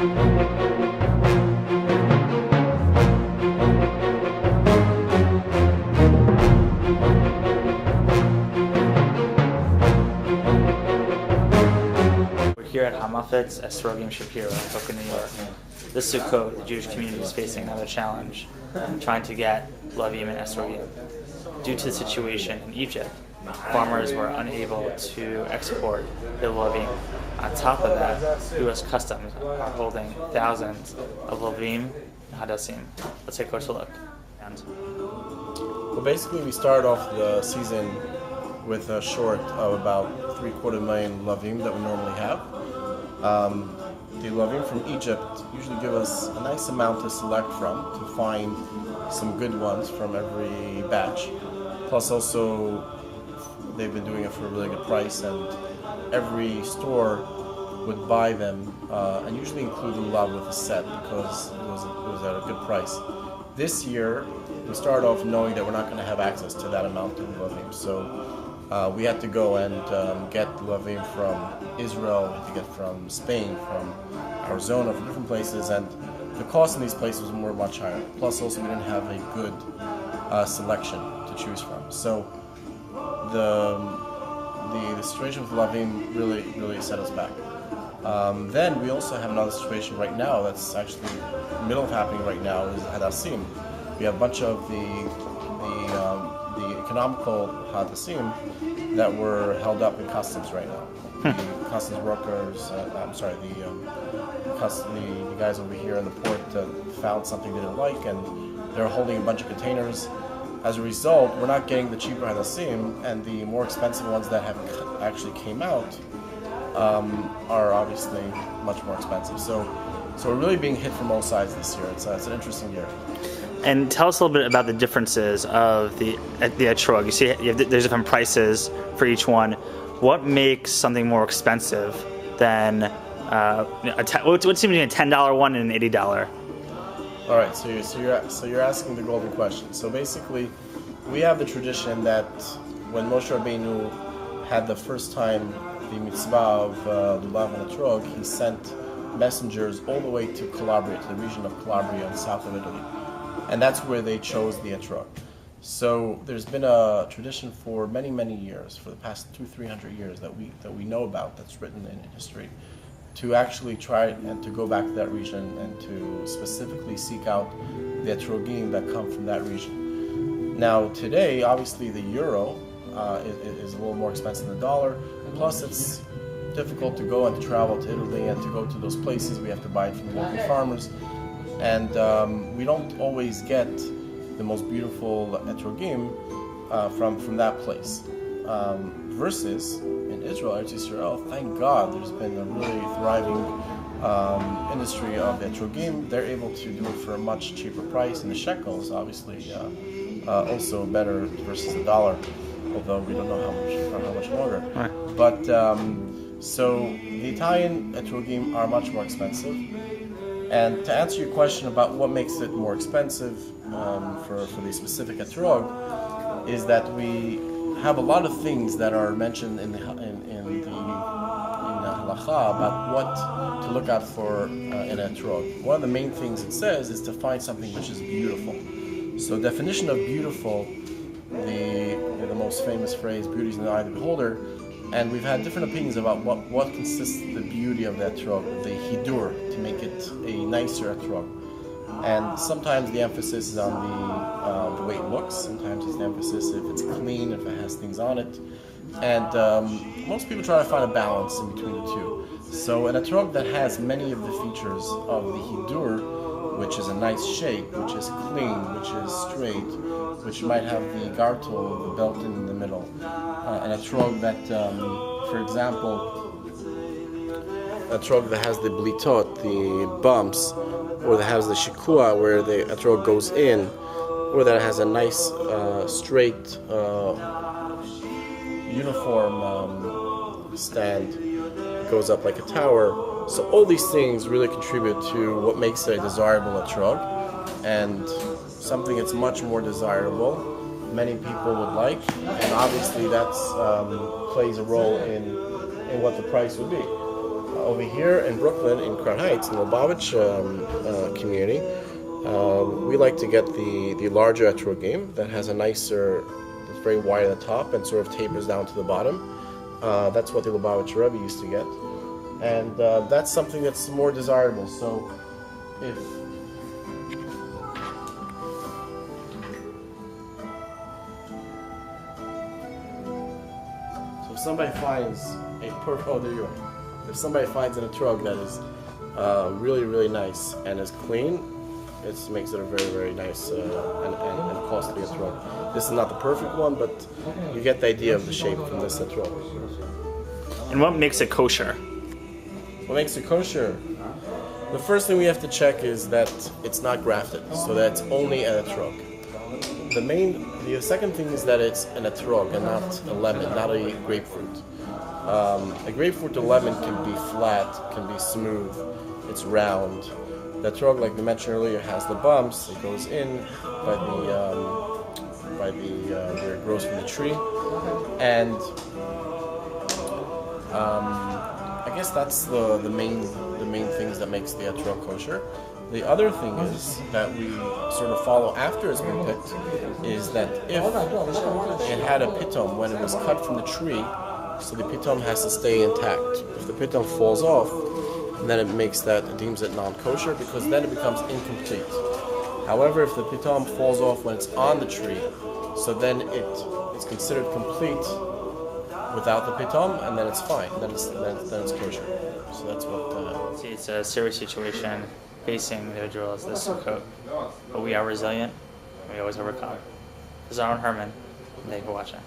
Here at Hamafet's Esrog in Shapiro, Brooklyn, New York. This Sukkot, the Jewish community is facing another challenge, trying to get Lavim and Esrogim. Due to the situation in Egypt, farmers were unable to export the Lavim. On top of that, U.S. Customs are holding thousands of Lavim and Hadasim. Let's take a closer look. Well, basically, we started off the season with a short of about 750,000 Lavim that we normally have. The Lavim from Egypt usually give us a nice amount to select from, to find some good ones from every batch. Plus also, they've been doing it for a really good price, and every store would buy them and usually include Lulav with a set because it was at a good price. This year, we started off knowing that we're not going to have access to that amount of Lavim, so we had to go and get Lavim from Israel, we had to get from Spain, from Arizona, from different places, and the cost in these places were much higher. Plus also we didn't have a good selection to choose from. So the situation with Lavim really set us back. Then we also have another situation right now that's actually in the middle of happening right now is Hadasim. We have a bunch of the economical Hadasim that were held up in customs right now. The customs workers, the guys over here in the port found something they didn't like, and they're holding a bunch of containers. As a result, we're not getting the cheaper Hadasim, and the more expensive ones that have actually came out are obviously much more expensive. So we're really being hit from all sides this year. It's an interesting year. And tell us a little bit about the differences of the etrog. You see, there's different prices for each one. What makes something more expensive than what seems to be a $10 one and an $80? All right, so you're asking the golden question. So basically, we have the tradition that when Moshe Rabbeinu had the first time the mitzvah of Lulav and Etrog, he sent messengers all the way to Calabria, to the region of Calabria in the south of Italy. And that's where they chose the Etrog. So there's been a tradition for many, many years, for the past 200-300 years that we know about, that's written in history, to actually try and to go back to that region and to specifically seek out the Etrogim that come from that region. Now today, obviously the euro is a little more expensive than the dollar, and plus it's difficult to go and to travel to Italy and to go to those places. We have to buy it from the local farmers. And we don't always get the most beautiful etrogim from that place. Versus in Israel, Eretz Yisrael, thank God, there's been a really thriving industry of etrogim. They're able to do it for a much cheaper price, and the shekels obviously also better versus the dollar, although we don't know how much longer. Right. But so the Italian etrogim are much more expensive. And to answer your question about what makes it more expensive for the specific etrog, is that we have a lot of things that are mentioned in the halacha about what to look out for in etrog. One of the main things it says is to find something which is beautiful. So definition of beautiful, the most famous phrase, beauty is in the eye of the beholder. And we've had different opinions about what consists the beauty of the etrog, the hidur, to make it a nicer etrog. And sometimes the emphasis is on the way it looks. Sometimes it's the emphasis if it's clean, if it has things on it. And most people try to find a balance in between the two. So an etrog that has many of the features of the hidur, which is a nice shape, which is clean, which is straight, which might have the gartel, the belt in the middle. An etrog that, for example, a etrog that has the blitot, the bumps, or that has the shikua where the etrog goes in, or that has a nice straight uniform stand, goes up like a tower. So all these things really contribute to what makes it a desirable etrog, and something that's much more desirable, many people would like, and obviously that plays a role in what the price would be. over here in Brooklyn, in Crown Heights, in the Lubavitch community, we like to get the larger etrogim that has a nicer, it's very wide at the top and sort of tapers down to the bottom. That's what the Lubavitch Rebbe used to get, and that's something that's more desirable. So if somebody finds a if somebody finds an etrog that is really, really nice and is clean, it makes it a very, very nice and costly etrog. This is not the perfect one, but you get the idea of the shape from this etrog. And what makes it kosher? What makes it kosher? The first thing we have to check is that it's not grafted, so that it's only an etrog. The second thing is that it's an etrog and not a lemon, not a grapefruit. A grapefruit or lemon can be flat, can be smooth, it's round. The etrog, like we mentioned earlier, has the bumps. It goes in by where it grows from the tree, and I guess that's the main things that makes the etrog kosher. The other thing is that we sort of follow after it's been picked is that if it had a pitom when it was cut from the tree, so the pitom has to stay intact. If the pitom falls off, then it deems it non-kosher, because then it becomes incomplete. However, if the pitom falls off when it's on the tree, so then it's considered complete without the pitom, and then it's fine. Then it's kosher. So that's what. See, it's a serious situation facing the individuals this Sukkot, but we are resilient. And we always overcome. This is Aaron Herman. Thank you for watching.